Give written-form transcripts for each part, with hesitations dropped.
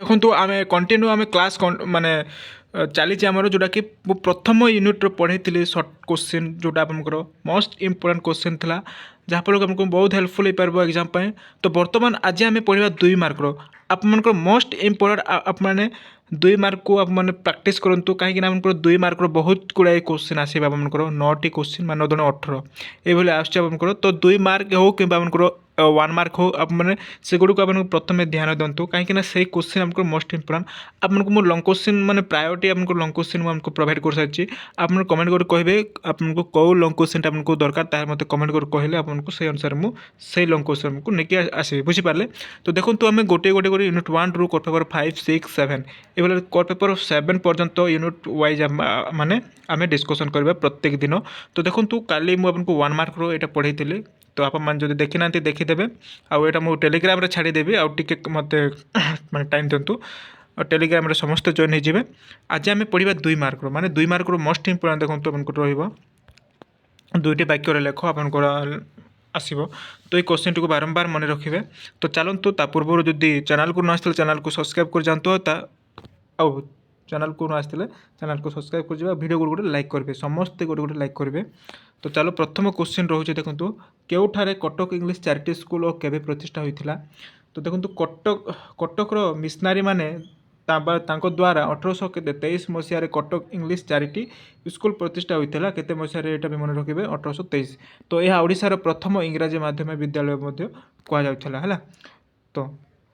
ଦେଖନ୍ତୁ ଆମେ କଣ୍ଟିନ୍ୟୁ ଆମେ କ୍ଲାସ୍ ମାନେ ଚାଲିଛି ଆମର ଯେଉଁଟାକି ମୁଁ ପ୍ରଥମ ୟୁନିଟ୍ର ପଢ଼େଇଥିଲି ସର୍ଟ କୋଶ୍ଚିନ୍ ଯେଉଁଟା ଆପଣଙ୍କର ମୋଷ୍ଟ ଇମ୍ପୋର୍ଟାଣ୍ଟ କୋଶ୍ଚିନ୍ ଥିଲା ଯାହାଫଳରେ ଆମକୁ ବହୁତ ହେଲ୍ପଫୁଲ୍ ହେଇପାରିବ ଏକ୍ଜାମ୍ ପାଇଁ। ତ ବର୍ତ୍ତମାନ ଆଜି ଆମେ ପଢ଼ିବା 2 ମାର୍କର ଆପଣଙ୍କର ମୋଷ୍ଟ ଇମ୍ପୋର୍ଟାଣ୍ଟ ଆପଣମାନେ 2 ମାର୍କକୁ ଆପଣମାନେ ପ୍ରାକ୍ଟିସ୍ କରନ୍ତୁ କାହିଁକିନା ଆପଣଙ୍କର 2 ମାର୍କର ବହୁତ ଗୁଡ଼ାଏ କୋଶ୍ଚିନ୍ ଆସିବ ଆପଣଙ୍କର 9ଟି କୋଶ୍ଚିନ୍ ମାନେ 18 ଏଇଭଳି ଆସୁଛି ଆପଣଙ୍କର। ତ 2 ମାର୍କ ହେଉ କିମ୍ବା ଆପଣଙ୍କର 1 ମାର୍କ ହେଉ ଆପଣମାନେ ସେଗୁଡ଼ିକୁ ଆପଣଙ୍କୁ ପ୍ରଥମେ ଧ୍ୟାନ ଦିଅନ୍ତୁ କାହିଁକିନା ସେଇ କୋଶ୍ଚିନ୍ ଆମକୁ ମୋଷ୍ଟ ଇମ୍ପୋର୍ଟାଣ୍ଟ। ଆପଣଙ୍କୁ ମୁଁ ଲଙ୍ଗ୍ କୋଶ୍ଚିନ୍ ମାନେ ପ୍ରାୟୋରିଟି ଆପଣଙ୍କୁ ଲଙ୍ଗ୍ କୋଶ୍ଚିନ୍ ମୁଁ ଆମକୁ ପ୍ରୋଭାଇଡ଼ କରିସାରିଛି। ଆପଣ କମେଣ୍ଟ କରି କହିବେ ଆପଣଙ୍କୁ କେଉଁ ଲଙ୍ଗ୍ କୋଶ୍ଚିନ୍ଟା ଆପଣଙ୍କୁ ଦରକାର ତାହା ମୋତେ କମେଣ୍ଟ କରି କହିଲେ ଆପଣଙ୍କୁ ସେଇ ଅନୁସାରେ ମୁଁ ସେଇ ଲଙ୍ଗ୍ କୋଶ୍ଚିନ୍ ଆମକୁ ନେଇକି ଆସିବି ବୁଝିପାରିଲେ। ତ ଦେଖନ୍ତୁ ଆମେ ଗୋଟିଏ ଗୋଟିଏ କରି ୟୁନିଟ୍ 1ରୁ କୋର୍ ପେପର୍ 5, 6, 7 ଏଭଳି କୋର୍ ପେପର୍ 7 ପର୍ଯ୍ୟନ୍ତ ୟୁନିଟ୍ ୱାଇଜ୍ ମାନେ ଆମେ ଡିସ୍କସନ୍ କରିବା ପ୍ରତ୍ୟେକ ଦିନ। ତ ଦେଖନ୍ତୁ କାଲି ମୁଁ ଆପଣଙ୍କୁ 1 ମାର୍କର ଏଇଟା ପଢ଼େଇଥିଲି। ତ ଆପଣମାନେ ଯଦି ଦେଖିନାହାନ୍ତି ଦେଖିଦେବେ ଆଉ ଏଇଟା ମୁଁ ଟେଲିଗ୍ରାମରେ ଛାଡ଼ିଦେବି ଆଉ ଟିକେ ମୋତେ ମାନେ ଟାଇମ୍ ଦିଅନ୍ତୁ। ଟେଲିଗ୍ରାମରେ ସମସ୍ତେ ଜଏନ୍ ହେଇଯିବେ। ଆଜି ଆମେ ପଢ଼ିବା 2 ମାର୍କର ମାନେ 2 ମାର୍କର ମୋଷ୍ଟ ଇମ୍ପୋର୍ଟାଣ୍ଟ ଦେଖନ୍ତୁ ଆପଣଙ୍କର ରହିବ 2ଟି ବାକ୍ୟରେ ଲେଖ ଆପଣଙ୍କର ଆସିବ। ତ ଏଇ କୋଶ୍ଚିନ୍ଟିକୁ ବାରମ୍ବାର ମନେ ରଖିବେ। ତ ଚାଲନ୍ତୁ ତା ପୂର୍ବରୁ ଯଦି ଚ୍ୟାନେଲକୁ ନ ଆସିଥିଲେ ଚ୍ୟାନେଲକୁ ସବସ୍କ୍ରାଇବ୍ କରିଯାଆନ୍ତୁ ଆଉ ଚ୍ୟାନେଲକୁ ନ ଆସିଥିଲେ ଚ୍ୟାନେଲକୁ ସବସ୍କ୍ରାଇବ୍ କରିଯିବା ଭିଡ଼ିଓ ଗୋଟେ ଲାଇକ୍ କରିବେ ସମସ୍ତେ ଗୋଟେ ଲାଇକ୍ କରିବେ। ତ ଚାଲ ପ୍ରଥମ କୋଶ୍ଚିନ୍ ରହୁଛି ଦେଖନ୍ତୁ କେଉଁଠାରେ କଟକ ଇଂଲିଶ ଚ୍ୟାରିଟି ସ୍କୁଲ ଓ କେବେ ପ୍ରତିଷ୍ଠା ହୋଇଥିଲା। ତ ଦେଖନ୍ତୁ କଟକର ମିଶନାରୀ ମାନେ ତାଙ୍କ ଦ୍ୱାରା 1823 ମସିହାରେ କଟକ ଇଂଲିଶ ଚ୍ୟାରିଟି ସ୍କୁଲ ପ୍ରତିଷ୍ଠା ହୋଇଥିଲା। କେତେ ମସିହାରେ ଏଇଟା ବି ମନେ ରଖିବେ 1823। ତ ଏହା ଓଡ଼ିଶାର ପ୍ରଥମ ଇଂରାଜୀ ମାଧ୍ୟମ ବିଦ୍ୟାଳୟ ମଧ୍ୟ କୁହାଯାଉଥିଲା ହେଲା। ତ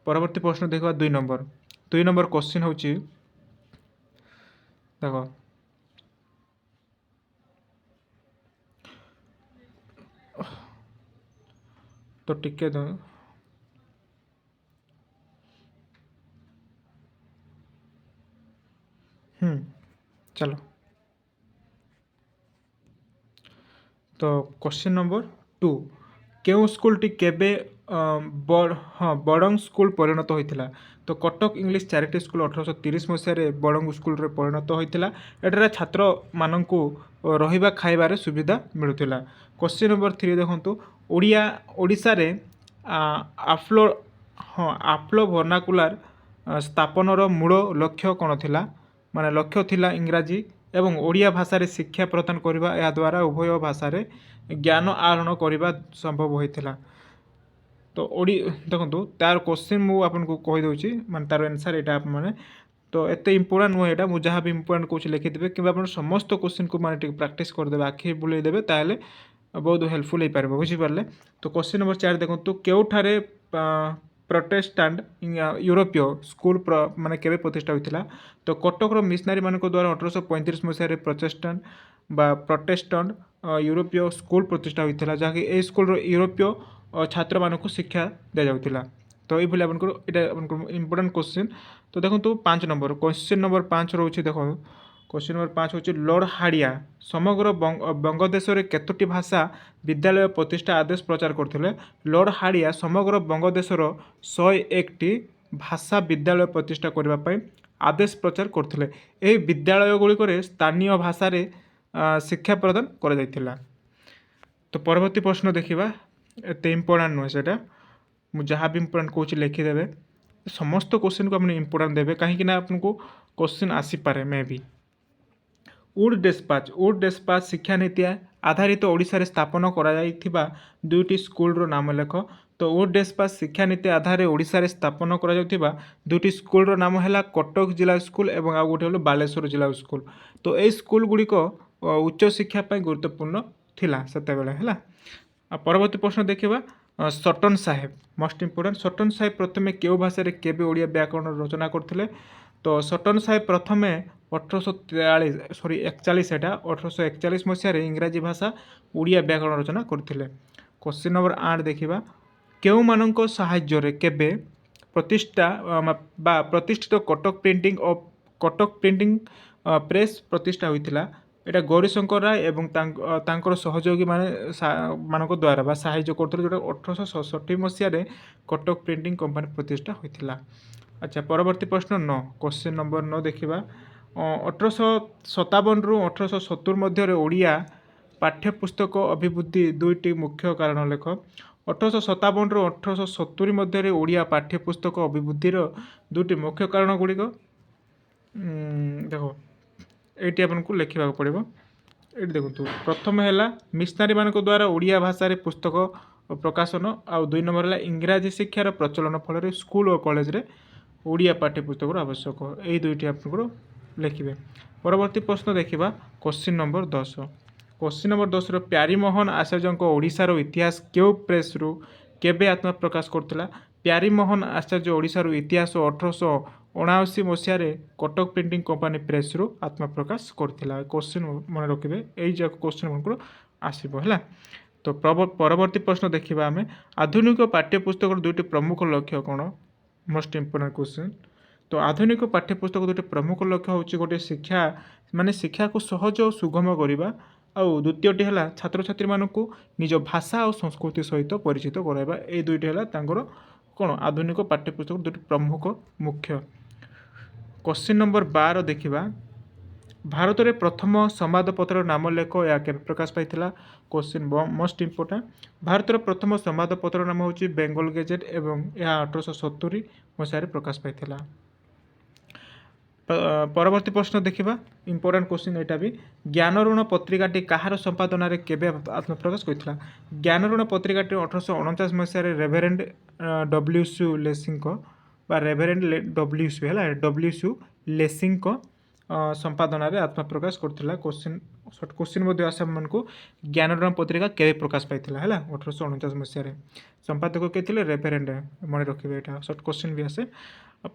ପରବର୍ତ୍ତୀ ପ୍ରଶ୍ନ ଦେଖିବା 2 ନମ୍ବର କୋଶ୍ଚିନ୍ ହେଉଛି ଦେଖ ତ ଟିକେ चलो तो क्वेश्चन नंबर 2 केउ स्कूलटी केबे बड़ंग स्कूल परिणत होता। तो कटक इंग्लिश चैरिटी स्कूल 1830 मसीह बड़ंग स्कूल रे परिणत होता। एठारे छात्र मानू रहिबा खाइबार सुविधा मिलूला। क्वेश्चन नंबर 3 देखंतु ओडिशा रे आफ्लो वर्नाकुलार स्थापनर मूल लक्ष्य कौन थिला। माने लक्ष्य थिला इंग्राजी एवं ओडिया भाषा रे शिक्षा प्रदान करबा या द्वारा उभय भाषा रे ज्ञान आहरण करबा संभव होइथिला। तो देखो तार क्वेश्चन मु आपको कहि दउची माने तार आंसर एटा आप माने तो एते इंपोर्टेंट नुह एटा मु जहाँ भी इंपोर्टेंट कुछ लिखिदेवे कि समस्त क्वेश्चन को माने प्रैक्टिस करदेवे आखि बुले देवे ताले बहुत हेल्पफुल हो पार बुझीपारे। तो क्वेश्चन नंबर 4 देखो केउठारे प्रोटेस्टांट यूरोपीय स्कूल माने केबे प्रतिष्ठा होइथिला। तो कटक मिशनारी मान द्वारा 1835 मसीह प्रोटेस्टांट यूरोपीय स्कूल प्रतिष्ठा होइथिला जहाँकि ए स्कूल यूरोपीय छात्र मानक शिक्षा दि जाउथिला। तो ये इंपोर्टेंट क्वेश्चन। तो देखो 5 नंबर क्वेश्चन नंबर 5 रोचे देखो क्वेश्चन नंबर 5 हूँ लॉर्ड हाड़िया समग्र बंगदेश केतोटी भाषा विद्यालय प्रतिष्ठा आदेश प्रचार करते। लॉर्ड हाड़िया समग्र बंगदेशर 101टी भाषा विद्यालय प्रतिष्ठा करने आदेश प्रचार करते। यह विद्यालय गुड़िक स्थानीय भाषा शिक्षा प्रदान कर। तो परवर्ती प्रश्न देखा एत इंपोर्टाट नुहे से जहाँ भी इंपोर्टाट कौच लिखिदेवे समस्त क्वेश्चन को अपने इंपोर्टाट देवे कहीं आपको क्वेश्चन आसीपे मे बी। वुड डेस्पाच शिक्षा नीति आधारित ओडिशा रे स्थापन करा जाइथिबा 2टी स्कूल नाम लेख। तो वुड डेस्पाच शिक्षा नीति आधार ओडिशा रे स्थापन करा जाइथिबा 2टी स्कूल नाम है कटक जिला स्कूल और आ गोटे बालेश्वर जिला स्कूल। तो ये स्कूल गुड़िक उच्च शिक्षा गुरुत्वपूर्ण थिला सेते बेले हैला। परवर्ती प्रश्न देखिबा सटन साहेब मोस्ट इंपोर्टेंट। सटन साहेब प्रथमे केउ भाषा रे केबे ओडिया व्याकरण रचना करथिले। तो सटन साहेब प्रथमे 1841 मसीह इंग्राजी भाषा ओडिया व्याकरण रचना करथिले। क्वेश्चन नंबर 8 देखिबा केउ मानक सहाय्य केबे प्रतिष्ठा प्रतिष्ठित कटक प्रिंटिंग प्रेस प्रतिष्ठा होइथिला। एटा गौरीशंकर राय एवं तांकर सहयोगी मानक द्वारा साहाय्य करथिले जोटा 1867 मसीह कटक प्रिंटिंग कंपनी प्रतिष्ठा होइथिला। अच्छा परवर्ती प्रश्न 9 क्वेश्चन नंबर 9 देखिबा 1857 रु 1870 मध्य ओडिया पाठ्यपुस्तक अभिवृद्धि 2टी मुख्य कारण लेख। 1857 ରୁ 1870 ମଧ୍ୟରେ ଓଡ଼ିଆ ପାଠ୍ୟପୁସ୍ତକ ଅଭିବୃଦ୍ଧିର ଦୁଇଟି ମୁଖ୍ୟ କାରଣ ଗୁଡ଼ିକ ଦେଖ ଏଇଠି ଆପଣଙ୍କୁ ଲେଖିବାକୁ ପଡ଼ିବ। ଏଇଠି ଦେଖନ୍ତୁ, ପ୍ରଥମ ହେଲା ମିଶନାରୀମାନଙ୍କ ଦ୍ୱାରା ଓଡ଼ିଆ ଭାଷାରେ ପୁସ୍ତକ ପ୍ରକାଶନ, ଆଉ 2 ନମ୍ବର ହେଲା ଇଂରାଜୀ ଶିକ୍ଷାର ପ୍ରଚଳନ ଫଳରେ ସ୍କୁଲ ଓ କଲେଜରେ ଓଡ଼ିଆ ପାଠ୍ୟପୁସ୍ତକର ଆବଶ୍ୟକ। ଏଇ ଦୁଇଟି ଆପଣଙ୍କର ଲେଖିବେ। ପରବର୍ତ୍ତୀ ପ୍ରଶ୍ନ ଦେଖିବା କ୍ୱେଶ୍ଚିନ୍ ନମ୍ବର 10। କ୍ୱେଶ୍ଚିନ୍ ନମ୍ବର 10ର ପ୍ୟାରୀମୋହନ ଆଚାର୍ଯ୍ୟଙ୍କ ଓଡ଼ିଶାର ଇତିହାସ କେଉଁ ପ୍ରେସ୍ରୁ କେବେ ଆତ୍ମପ୍ରକାଶ କରୁଥିଲା? ପ୍ୟାରୀମୋହନ ଆଚାର୍ଯ୍ୟ ଓଡ଼ିଶାର ଇତିହାସ 1879 ମସିହାରେ କଟକ ପ୍ରିଣ୍ଟିଂ କମ୍ପାନୀ ପ୍ରେସ୍ରୁ ଆତ୍ମପ୍ରକାଶ କରିଥିଲା। କ୍ୱେଶ୍ଚିନ୍ ମନେ ରଖିବେ, ଏଇ ଯାକ କ୍ୱେଶ୍ଚିନ୍ ଆପଣଙ୍କର ଆସିବ ହେଲା। ତ ପରବର୍ତ୍ତୀ ପ୍ରଶ୍ନ ଦେଖିବା ଆମେ ଆଧୁନିକ ପାଠ୍ୟପୁସ୍ତକର ଦୁଇଟି ପ୍ରମୁଖ ଲକ୍ଷ୍ୟ କ'ଣ? Most important question. ତ ଆଧୁନିକ ପାଠ୍ୟପୁସ୍ତକ ଦୁଇଟି ପ୍ରମୁଖ ଲକ୍ଷ୍ୟ ହେଉଛି ଗୋଟେ ଶିକ୍ଷାକୁ ସହଜ ଓ ସୁଗମ କରିବା, ଆଉ ଦ୍ୱିତୀୟଟି ହେଲା ଛାତ୍ରଛାତ୍ରୀମାନଙ୍କୁ ନିଜ ଭାଷା ଆଉ ସଂସ୍କୃତି ସହିତ ପରିଚିତ କରାଇବା। ଏଇ ଦୁଇଟି ହେଲା ତାଙ୍କର କ'ଣ ଆଧୁନିକ ପାଠ୍ୟପୁସ୍ତକ ଦୁଇଟି ପ୍ରମୁଖ ମୁଖ୍ୟ। କ୍ୱେଶ୍ଚିନ୍ ନମ୍ବର 12 ଦେଖିବା ଭାରତରେ ପ୍ରଥମ ସମ୍ବାଦପତ୍ରର ନାମ ଲେଖ, ଏହା କେବେ ପ୍ରକାଶ ପାଇଥିଲା? Question most important. ଭାରତର ପ୍ରଥମ ସମ୍ବାଦପତ୍ରର ନାମ ହେଉଛି ବେଙ୍ଗଲ ଗେଜେଟ୍ ଏବଂ ଏହା 1870 ମସିହାରେ ପ୍ରକାଶ ପାଇଥିଲା। ପରବର୍ତ୍ତୀ ପ୍ରଶ୍ନ ଦେଖିବା, ଇମ୍ପୋର୍ଟାଣ୍ଟ କ୍ୱେଶ୍ଚିନ୍ ଏଇଟା ବି। ଜ୍ଞାନଋଣ ପତ୍ରିକାଟି କାହାର ସମ୍ପାଦନାରେ କେବେ ଆତ୍ମପ୍ରକାଶ କରିଥିଲା? ଜ୍ଞାନଋଣ ପତ୍ରିକାଟି 1849 ମସିହାରେ ରେଭରେଣ୍ଡ ଡବ୍ଲ୍ୟୁ.ସି. ଲେସିଙ୍କ ବା ରେଭରେଣ୍ଡ ଡବ୍ଲ୍ୟୁ.ସି. ହେଲା ଡବ୍ଲ୍ୟୁ.ସି. ଲେସିଙ୍କ ସମ୍ପାଦନାରେ ଆତ୍ମପ୍ରକାଶ କରିଥିଲା। କ୍ୱେଶ୍ଚିନ୍ ମଧ୍ୟ ଆସେ ଆମମାନଙ୍କୁ ଜ୍ଞାନଋଣ ପତ୍ରିକା କେବେ ପ୍ରକାଶ ପାଇଥିଲା ହେଲା 1849 ମସିହାରେ। ସମ୍ପାଦକ କିଏ ଥିଲେ? ରେଭରେଣ୍ଡ, ମନେ ରଖିବେ ଏଇଟା ସର୍ଟ କ୍ୱେଶ୍ଚିନ୍ ବି ଆସେ।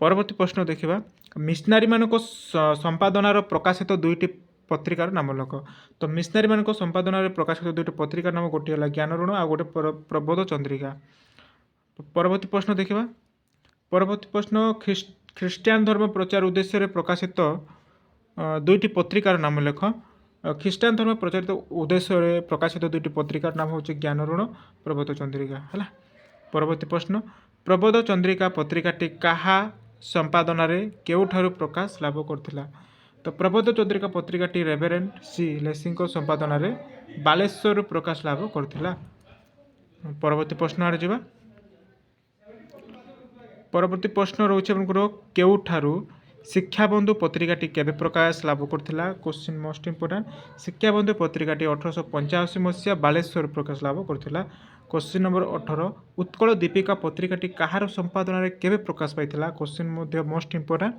ପରବର୍ତ୍ତୀ ପ୍ରଶ୍ନ ଦେଖିବା ମିଶନାରୀମାନଙ୍କ ସମ୍ପାଦନାର ପ୍ରକାଶିତ ଦୁଇଟି ପତ୍ରିକାର ନାମ ଲେଖ। ତ ମିଶନାରୀମାନଙ୍କ ସମ୍ପାଦନାରେ ପ୍ରକାଶିତ ଦୁଇଟି ପତ୍ରିକାର ନାମ ଗୋଟିଏ ହେଲା ଜ୍ଞାନଋଣ ଆଉ ଗୋଟେ ପ୍ରବୋଧ ଚନ୍ଦ୍ରିକା। ପରବର୍ତ୍ତୀ ପ୍ରଶ୍ନ ଦେଖିବା। ପରବର୍ତ୍ତୀ ପ୍ରଶ୍ନ ଖ୍ରୀଷ୍ଟିଆନ ଧର୍ମ ପ୍ରଚାର ଉଦ୍ଦେଶ୍ୟରେ ପ୍ରକାଶିତ ଦୁଇଟି ପତ୍ରିକାର ନାମ ଲେଖ। ଖ୍ରୀଷ୍ଟିଆନ ଧର୍ମ ପ୍ରଚାରିତ ଉଦ୍ଦେଶ୍ୟରେ ପ୍ରକାଶିତ ଦୁଇଟି ପତ୍ରିକାର ନାମ ହେଉଛି ଜ୍ଞାନଋଣ, ପ୍ରବୋଧ ଚନ୍ଦ୍ରିକା ହେଲା। ପରବର୍ତ୍ତୀ ପ୍ରଶ୍ନ ପ୍ରବୋଧ ଚନ୍ଦ୍ରିକା ପତ୍ରିକାଟି କାହା ସମ୍ପାଦନାରେ କେଉଁଠାରୁ ପ୍ରକାଶ ଲାଭ କରିଥିଲା? ତ ପ୍ରବୋଧ ଚନ୍ଦ୍ରିକା ପତ୍ରିକାଟି ରେଭରେଣ୍ଡ ସି. ଲେସିଙ୍କ ସମ୍ପାଦନାରେ ବାଲେଶ୍ୱରରୁ ପ୍ରକାଶ ଲାଭ କରିଥିଲା। ପରବର୍ତ୍ତୀ ପ୍ରଶ୍ନ ଆଡ଼େ ଯିବା। ପରବର୍ତ୍ତୀ ପ୍ରଶ୍ନ ରହୁଛି ଆପଣଙ୍କର କେଉଁଠାରୁ ଶିକ୍ଷାବନ୍ଧୁ ପତ୍ରିକାଟି କେବେ ପ୍ରକାଶ ଲାଭ କରିଥିଲା? Question most important. ଶିକ୍ଷାବନ୍ଧୁ ପତ୍ରିକାଟି 1885 ମସିହା ବାଲେଶ୍ୱରରୁ ପ୍ରକାଶ ଲାଭ କରିଥିଲା। କ୍ୱେଶ୍ଚିନ୍ ନମ୍ବର 18 ଉତ୍କଳ ଦୀପିକା ପତ୍ରିକାଟି କାହାର ସମ୍ପାଦନାରେ କେବେ ପ୍ରକାଶ ପାଇଥିଲା? କ୍ୱେଶ୍ଚିନ୍ ମଧ୍ୟ ମୋଷ୍ଟ ଇମ୍ପୋର୍ଟାଣ୍ଟ।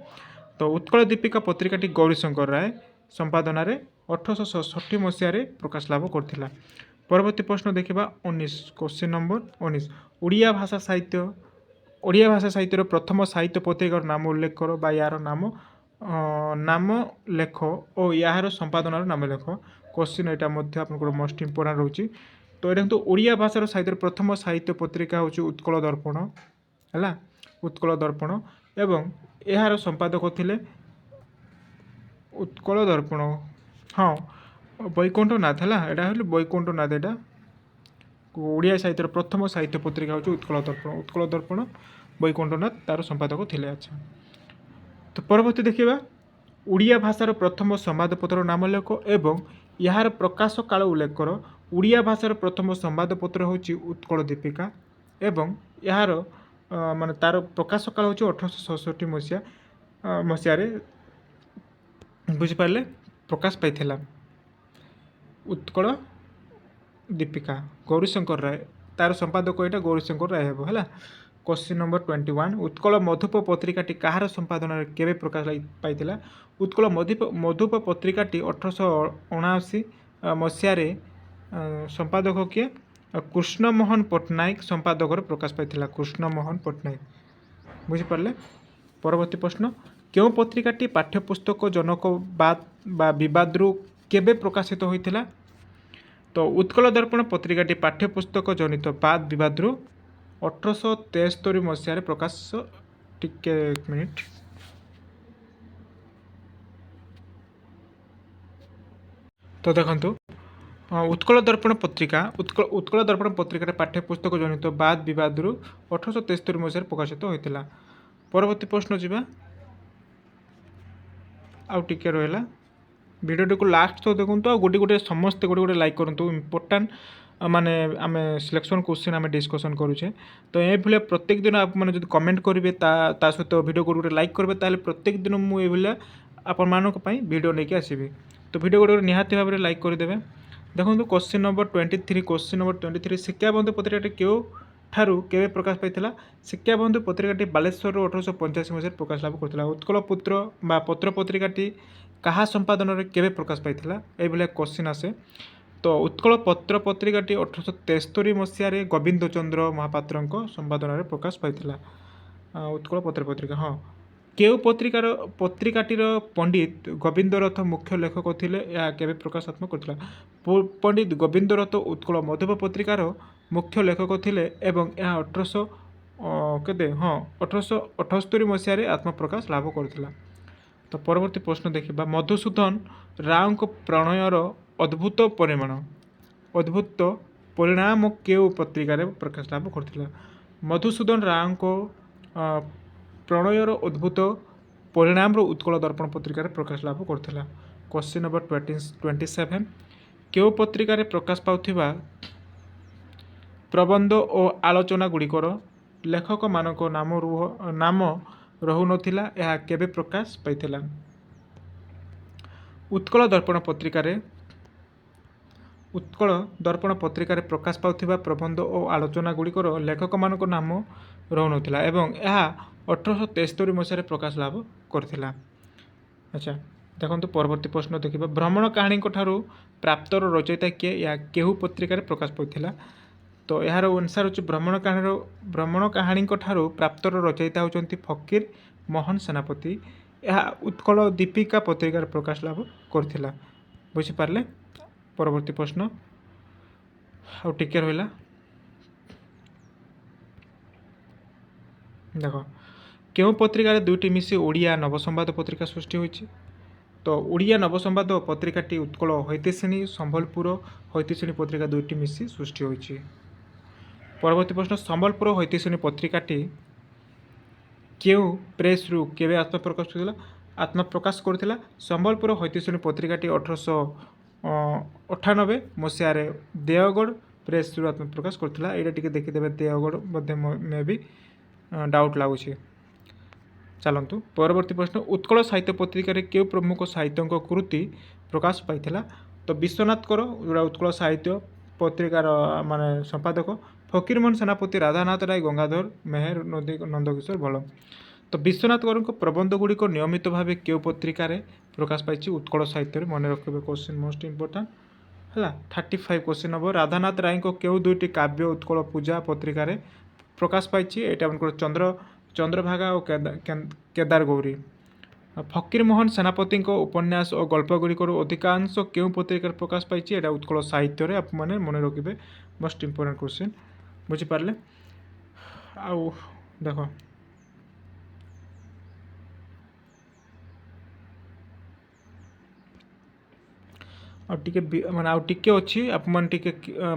ତ ଉତ୍କଳ ଦୀପିକା ପତ୍ରିକାଟି ଗୌରୀଶଙ୍କର ରାୟ ସମ୍ପାଦନାରେ 1867 ମସିହାରେ ପ୍ରକାଶ ଲାଭ କରିଥିଲା। ପରବର୍ତ୍ତୀ ପ୍ରଶ୍ନ ଦେଖିବା 19। କ୍ୱେଶ୍ଚିନ୍ ନମ୍ବର 19 ଓଡ଼ିଆ ଭାଷା ସାହିତ୍ୟର ପ୍ରଥମ ସାହିତ୍ୟ ପତ୍ରିକାର ନାମ ଉଲ୍ଲେଖ କର ବା ଏହାର ନାମ ଲେଖ ଓ ଏହାର ସମ୍ପାଦନାର ନାମ ଲେଖ। କ୍ୱେଶ୍ଚିନ୍ ଏଇଟା ମଧ୍ୟ ଆପଣଙ୍କର ମୋଷ୍ଟ ଇମ୍ପୋର୍ଟାଣ୍ଟ ରହୁଛି। ତ ଏଇଟା କିନ୍ତୁ ଓଡ଼ିଆ ଭାଷାର ସାହିତ୍ୟର ପ୍ରଥମ ସାହିତ୍ୟ ପତ୍ରିକା ହେଉଛି ଉତ୍କଳ ଦର୍ପଣ ହେଲା, ଉତ୍କଳ ଦର୍ପଣ ଏବଂ ଏହାର ସମ୍ପାଦକ ଥିଲେ ଉତ୍କଳ ଦର୍ପଣ ହଁ ବୈକୁଣ୍ଠନାଥ ହେଲା, ଏଇଟା ହେଲେ ବୈକୁଣ୍ଠନାଥ। ଏଇଟା ଓଡ଼ିଆ ସାହିତ୍ୟର ପ୍ରଥମ ସାହିତ୍ୟ ପତ୍ରିକା ହେଉଛି ଉତ୍କଳ ଦର୍ପଣ ବୈକୁଣ୍ଠନାଥ ତାର ସମ୍ପାଦକ ଥିଲେ। ଆଚ୍ଛା, ତ ପରବର୍ତ୍ତୀ ଦେଖିବା ଓଡ଼ିଆ ଭାଷାର ପ୍ରଥମ ସମ୍ବାଦପତ୍ରର ନାମ ଲେଖ ଏବଂ ଏହାର ପ୍ରକାଶ କାଳ ଉଲ୍ଲେଖ କର। ଓଡ଼ିଆ ଭାଷାର ପ୍ରଥମ ସମ୍ବାଦପତ୍ର ହେଉଛି ଉତ୍କଳ ଦୀପିକା ଏବଂ ଏହାର ମାନେ ତାର ପ୍ରକାଶ କାଳ ହେଉଛି 1867 ମସିହାରେ ବୁଝିପାରିଲେ ପ୍ରକାଶ ପାଇଥିଲା। ଉତ୍କଳ ଦୀପିକା ଗୌରୀଶଙ୍କର ରାୟ, ତାର ସମ୍ପାଦକ ଏଇଟା ଗୌରୀଶଙ୍କର ରାୟ ହେବ ହେଲା। କ୍ୱେଶ୍ଚିନ୍ ନମ୍ବର 21 ଉତ୍କଳ ମଧୁପ ପତ୍ରିକାଟି କାହାର ସମ୍ପାଦନାରେ କେବେ ପ୍ରକାଶ ପାଇଥିଲା? ଉତ୍କଳ ମଧୁପ ପତ୍ରିକାଟି 1879 ମସିହାରେ ସମ୍ପାଦକ କିଏ? କୃଷ୍ଣମୋହନ ପଟ୍ଟନାୟକ ସମ୍ପାଦକରେ ପ୍ରକାଶ ପାଇଥିଲା। କୃଷ୍ଣମୋହନ ପଟ୍ଟନାୟକ, ବୁଝିପାରିଲେ। ପରବର୍ତ୍ତୀ ପ୍ରଶ୍ନ କେଉଁ ପତ୍ରିକାଟି ପାଠ୍ୟପୁସ୍ତକ ଜନକ ବାଦ ବା ବିବାଦରୁ କେବେ ପ୍ରକାଶିତ ହୋଇଥିଲା? ତ ଉତ୍କଳ ଦର୍ପଣ ପତ୍ରିକାଟି ପାଠ୍ୟପୁସ୍ତକ ଜନିତ ବାଦ ବିବାଦରୁ 1873 ମସିହାରେ ପ୍ରକାଶ। ଟିକେ ଏକ ମିନିଟ୍। ତ ଦେଖନ୍ତୁ ଉତ୍କଳ ଦର୍ପଣ ପତ୍ରିକାରେ ପାଠ୍ୟପୁସ୍ତକ ଜନିତ ବାଦ ବିବାଦରୁ 1873 ମସିହାରେ ପ୍ରକାଶିତ ହୋଇଥିଲା। ପରବର୍ତ୍ତୀ ପ୍ରଶ୍ନ ଯିବା। ଆଉ ଟିକେ ରହିଲା, ଭିଡ଼ିଓଟିକୁ ଲାଷ୍ଟ ତ ଦେଖନ୍ତୁ ଆଉ ସମସ୍ତେ ଗୋଟେ ଲାଇକ୍ କରନ୍ତୁ। ଇମ୍ପୋର୍ଟାଣ୍ଟ ମାନେ ଆମେ ସିଲେକ୍ସନ୍ କ୍ୱେଶ୍ଚିନ୍ ଆମେ ଡିସ୍କସନ୍ କରୁଛେ। ତ ଏଇଭଳିଆ ପ୍ରତ୍ୟେକ ଦିନ ଆପଣମାନେ ଯଦି କମେଣ୍ଟ କରିବେ ତା ସହିତ ଭିଡ଼ିଓକୁ ଗୋଟେ ଲାଇକ୍ କରିବେ, ତାହେଲେ ପ୍ରତ୍ୟେକ ଦିନ ମୁଁ ଏଇଭଳିଆ ଆପଣମାନଙ୍କ ପାଇଁ ଭିଡ଼ିଓ ନେଇକି ଆସିବି। ତ ଭିଡ଼ିଓ ଗୁଡ଼ିକ ନିହାତି ଭାବରେ ଲାଇକ୍ କରିଦେବେ। ଦେଖନ୍ତୁ କ୍ୱେଶ୍ଚିନ୍ ନମ୍ବର 23, କ୍ୱେଶ୍ଚିନ୍ ନମ୍ବର 23, ଶିକ୍ଷାବନ୍ଧୁ ପତ୍ରିକାଟି କେଉଁଠାରୁ କେବେ ପ୍ରକାଶ ପାଇଥିଲା? ଶିକ୍ଷାବନ୍ଧୁ ପତ୍ରିକାଟି ବାଲେଶ୍ୱରରୁ 1885 ମସିହାରେ ପ୍ରକାଶ ଲାଭ କରିଥିଲା। ଉତ୍କଳ ପୁତ୍ର ବା ପତ୍ର ପତ୍ରିକାଟି କାହା ସମ୍ପାଦନରେ କେବେ ପ୍ରକାଶ ପାଇଥିଲା? ଏଇଭଳିଆ କ୍ୱେଶ୍ଚିନ୍ ଆସେ। ତ ଉତ୍କଳ ପତ୍ର ପତ୍ରିକାଟି 1873 ମସିହାରେ ଗୋବିନ୍ଦ ଚନ୍ଦ୍ର ମହାପାତ୍ରଙ୍କ ସମ୍ପାଦନାରେ ପ୍ରକାଶ ପାଇଥିଲା। ଉତ୍କଳ ପତ୍ର ପତ୍ରିକା, ହଁ। କେଉଁ ପତ୍ରିକାଟିର ପଣ୍ଡିତ ଗୋବିନ୍ଦ ରଥ ମୁଖ୍ୟ ଲେଖକ ଥିଲେ? ଏହା କେବେ ପ୍ରକାଶାତ୍ମକ କରିଥିଲା? ପଣ୍ଡିତ ଗୋବିନ୍ଦ ରଥ ଉତ୍କଳ ମଧୁବ ପତ୍ରିକାର ମୁଖ୍ୟ ଲେଖକ ଥିଲେ ଏବଂ ଏହା 1878 ମସିହାରେ ଆତ୍ମପ୍ରକାଶ ଲାଭ କରିଥିଲା। ତ ପରବର୍ତ୍ତୀ ପ୍ରଶ୍ନ ଦେଖିବା, ମଧୁସୂଦନ ରାଓଙ୍କ ପ୍ରଣୟର ଅଦ୍ଭୁତ ପରିଣାମ କେଉଁ ପତ୍ରିକାରେ ପ୍ରକାଶ ଲାଭ କରିଥିଲା? ମଧୁସୂଦନ ରାଓଙ୍କ ପ୍ରଣୟର ଅଦ୍ଭୁତ ପରିଣାମର ଉତ୍କଳ ଦର୍ପଣ ପତ୍ରିକାରେ ପ୍ରକାଶ ଲାଭ କରିଥିଲା। କ୍ୱେଶ୍ଚିନ୍ ନମ୍ବର 27, କେଉଁ ପତ୍ରିକାରେ ପ୍ରକାଶ ପାଉଥିବା ପ୍ରବନ୍ଧ ଓ ଆଲୋଚନା ଗୁଡ଼ିକର ଲେଖକମାନଙ୍କ ନାମ ରହୁନଥିଲା? ଏହା କେବେ ପ୍ରକାଶ ପାଇଥିଲା? ଉତ୍କଳ ଦର୍ପଣ ପତ୍ରିକାରେ ପ୍ରକାଶ ପାଉଥିବା ପ୍ରବନ୍ଧ ଓ ଆଲୋଚନା ଗୁଡ଼ିକର ଲେଖକମାନଙ୍କ ନାମ ରହୁନଥିଲା ଏବଂ ଏହା 1873 ମସିହାରେ ପ୍ରକାଶ ଲାଭ କରିଥିଲା। ଆଚ୍ଛା, ଦେଖନ୍ତୁ ପରବର୍ତ୍ତୀ ପ୍ରଶ୍ନ ଦେଖିବା, ଭ୍ରମଣ କାହାଣୀଙ୍କ ଠାରୁ ପ୍ରାପ୍ତର ରଚୟିତା କିଏ? ଏହା କେଉଁ ପତ୍ରିକାରେ ପ୍ରକାଶ ପାଇଥିଲା? ତ ଏହାର ଆନ୍ସର୍ ହେଉଛି ଭ୍ରମଣ କାହାଣୀଙ୍କ ଠାରୁ ପ୍ରାପ୍ତର ରଚୟିତା ହେଉଛନ୍ତି ଫକୀର ମୋହନ ସେନାପତି। ଏହା ଉତ୍କଳ ଦୀପିକା ପତ୍ରିକାରେ ପ୍ରକାଶ ଲାଭ କରିଥିଲା। ବୁଝିପାରିଲେ? ପରବର୍ତ୍ତୀ ପ୍ରଶ୍ନ ଆଉ ଟିକେ ରହିଲା। ଦେଖ, କେଉଁ ପତ୍ରିକାରେ ଦୁଇଟି ମିଶି ଓଡ଼ିଆ ନବସମ୍ବାଦ ପତ୍ରିକା ସୃଷ୍ଟି ହୋଇଛି? ତ ଓଡ଼ିଆ ନବସମ୍ବାଦ ପତ୍ରିକାଟି ଉତ୍କଳ ହୈତେଶ୍ରେଣୀ ସମ୍ବଲପୁର ହୈତେଶ୍ରେଣୀ ପତ୍ରିକା ଦୁଇଟି ମିଶି ସୃଷ୍ଟି ହୋଇଛି। ପରବର୍ତ୍ତୀ ପ୍ରଶ୍ନ, ସମ୍ବଲପୁର ହୈତେଶ୍ରେଣୀ ପତ୍ରିକାଟି କେଉଁ ପ୍ରେସ୍ରୁ କେବେ ଆତ୍ମପ୍ରକାଶ କରିଥିଲା? ସମ୍ବଲପୁର ହୈତେଶ୍ରେଣୀ ପତ୍ରିକାଟି 1898 ମସିହାରେ ଦେଓଗଡ଼ ପ୍ରେସ୍ରୁ ଆତ୍ମପ୍ରକାଶ କରିଥିଲା। ଏଇଟା ଟିକେ ଦେଖିଦେବେ, ଦେଓଗଡ଼ ମଧ୍ୟ ମେ ବି ଡାଉଟ୍ ଲାଗୁଛି। ଚାଲନ୍ତୁ ପରବର୍ତ୍ତୀ ପ୍ରଶ୍ନ, ଉତ୍କଳ ସାହିତ୍ୟ ପତ୍ରିକାରେ କେଉଁ ପ୍ରମୁଖ ସାହିତ୍ୟଙ୍କ କୃତି ପ୍ରକାଶ ପାଇଥିଲା? ତ ବିଶ୍ୱନାଥଙ୍କର ଯେଉଁଟା ଉତ୍କଳ ସାହିତ୍ୟ ପତ୍ରିକାର ମାନେ ସମ୍ପାଦକ, ଫକୀରମୋହନ ସେନାପତି, ରାଧାନାଥ ରାୟ, ଗଙ୍ଗାଧର ମେହେର, ନନ୍ଦକିଶୋର ଭଲ। ତ ବିଶ୍ୱନାଥଙ୍କ ପ୍ରବନ୍ଧ ଗୁଡ଼ିକ ନିୟମିତ ଭାବେ କେଉଁ ପତ୍ରିକାରେ ପ୍ରକାଶ ପାଇଛି? ଉତ୍କଳ ସାହିତ୍ୟରେ, ମନେ ରଖିବେ, କ୍ୱେଶ୍ଚିନ୍ ମୋଷ୍ଟ ଇମ୍ପୋର୍ଟାଣ୍ଟ ହେଲା। 35 କ୍ୱେଶ୍ଚିନ୍ ହେବ, ରାଧାନାଥ ରାୟଙ୍କ କେଉଁ ଦୁଇଟି କାବ୍ୟ ଉତ୍କଳ ପୂଜା ପତ୍ରିକାରେ ପ୍ରକାଶ ପାଇଛି? ଏଇଟା ଆପଣଙ୍କର ଚନ୍ଦ୍ରଭାଗା ଓ କେଦାର ଗୌରୀ। ଫକୀରମୋହନ ସେନାପତିଙ୍କ ଉପନ୍ୟାସ ଓ ଗଳ୍ପ ଗୁଡ଼ିକରୁ ଅଧିକାଂଶ କେଉଁ ପତ୍ରିକାରେ ପ୍ରକାଶ ପାଇଛି? ଏଇଟା ଉତ୍କଳ ସାହିତ୍ୟରେ, ଆପଣମାନେ ମନେ ରଖିବେ, ମୋଷ୍ଟ ଇମ୍ପୋର୍ଟାଣ୍ଟ କ୍ୱେଶ୍ଚିନ୍। ବୁଝିପାରିଲେ? ଆଉ ଦେଖ, ଆଉ ଟିକେ ଅଛି, ଆପଣମାନେ ଟିକେ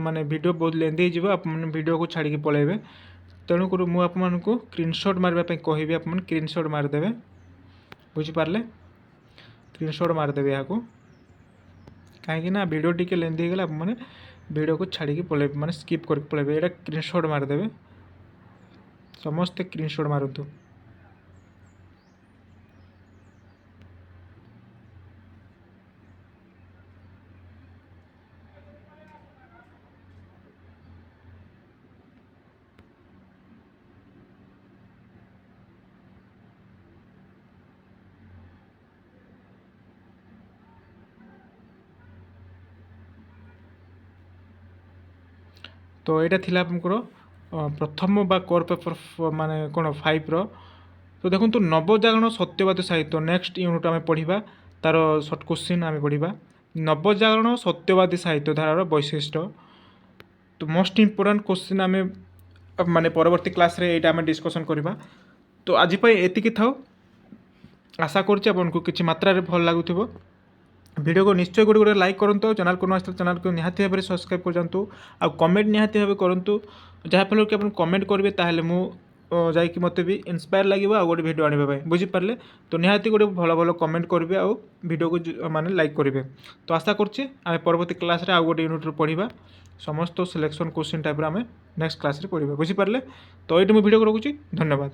ମାନେ ଭିଡ଼ିଓ ବହୁତ ଲେନ୍ଦି ହେଇଯିବ, ଆପଣମାନେ ଭିଡ଼ିଓକୁ ଛାଡ଼ିକି ପଳାଇବେ। ତେଣୁକରି ମୁଁ ଆପଣମାନଙ୍କୁ ସ୍କ୍ରିନଶଟ୍ ମାରିବା ପାଇଁ କହିବି, ଆପଣମାନେ ସ୍କ୍ରିନଶଟ୍ ମାରିଦେବେ। ବୁଝିପାରିଲେ? ସ୍କ୍ରିନଶଟ୍ ମାରିଦେବେ ଏହାକୁ, କାହିଁକି ନା ଭିଡ଼ିଓ ଟିକେ ଲେନ୍ଦି ହେଇଗଲେ ଆପଣମାନେ ଭିଡ଼ିଓକୁ ଛାଡ଼ିକି ପଳାଇବେ, ମାନେ ସ୍କିପ୍ କରିକି ପଳାଇବେ। ଏଇଟା ସ୍କ୍ରିନଶଟ୍ ମାରିଦେବେ, ସମସ୍ତେ ସ୍କ୍ରିନଶଟ୍ ମାରନ୍ତୁ। ତ ଏଇଟା ଥିଲା ଆପଣଙ୍କର ପ୍ରଥମ ବା କୋର୍ ପେପର୍ ମାନେ କ'ଣ 5ର। ତ ଦେଖନ୍ତୁ, ନବଜାଗରଣ ସତ୍ୟବାଦୀ ସାହିତ୍ୟ ନେକ୍ସଟ ୟୁନିଟ୍ ଆମେ ପଢ଼ିବା, ତା'ର ସର୍ଟ କ୍ୱେଶ୍ଚିନ୍ ଆମେ ପଢ଼ିବା। ନବଜାଗରଣ ସତ୍ୟବାଦୀ ସାହିତ୍ୟ ଧାରାର ବୈଶିଷ୍ଟ୍ୟ। ତ ମୋଷ୍ଟ ଇମ୍ପୋର୍ଟାଣ୍ଟ କ୍ୱେଶ୍ଚିନ୍ ଆମେ ମାନେ ପରବର୍ତ୍ତୀ କ୍ଲାସ୍ରେ ଏଇଟା ଆମେ ଡିସ୍କସନ୍ କରିବା। ତ ଆଜି ପାଇଁ ଏତିକି ଥାଉ। ଆଶା କରୁଛି ଆପଣଙ୍କୁ କିଛି ମାତ୍ରାରେ ଭଲ ଲାଗୁଥିବ। ଭିଡ଼ିଓକୁ ନିଶ୍ଚୟ ଗୋଟେ ଲାଇକ୍ କରନ୍ତୁ, ଆଉ ଚ୍ୟାନେଲକୁ ନ ଆସିଲେ ଚ୍ୟାନେଲକୁ ନିହାତି ଭାବରେ ସବସ୍କ୍ରାଇବ୍ କରିଯାଆନ୍ତୁ, ଆଉ କମେଣ୍ଟ ନିହାତି ଭାବେ କରନ୍ତୁ। ଯାହାଫଳରେ କି ଆପଣ କମେଣ୍ଟ କରିବେ, ତାହେଲେ ମୁଁ ଯାଇକି ମୋତେ ବି ଇନ୍ସପାୟାର ଲାଗିବ ଆଉ ଗୋଟେ ଭିଡ଼ିଓ ଆଣିବା ପାଇଁ ବୁଝିପାରିଲେ। ତ ନିହାତି ଗୋଟେ ଭଲ ଭଲ କମେଣ୍ଟ କରିବେ ଆଉ ଭିଡ଼ିଓକୁ ମାନେ ଲାଇକ୍ କରିବେ। ତ ଆଶା କରୁଛି ଆମେ ପରବର୍ତ୍ତୀ କ୍ଲାସ୍ରେ ଆଉ ଗୋଟେ ୟୁନିଟ୍ରୁ ପଢ଼ିବା ସମସ୍ତ ସିଲେକ୍ସନ୍ କୋଶ୍ଚିନ୍ ଟାଇପ୍ର ଆମେ ନେକ୍ସଟ କ୍ଲାସ୍ରେ ପଢ଼ିବା ବୁଝିପାରିଲେ। ତ ଏଇଠି ମୁଁ ଭିଡ଼ିଓକୁ ରଖୁଛି ଧନ୍ୟବାଦ।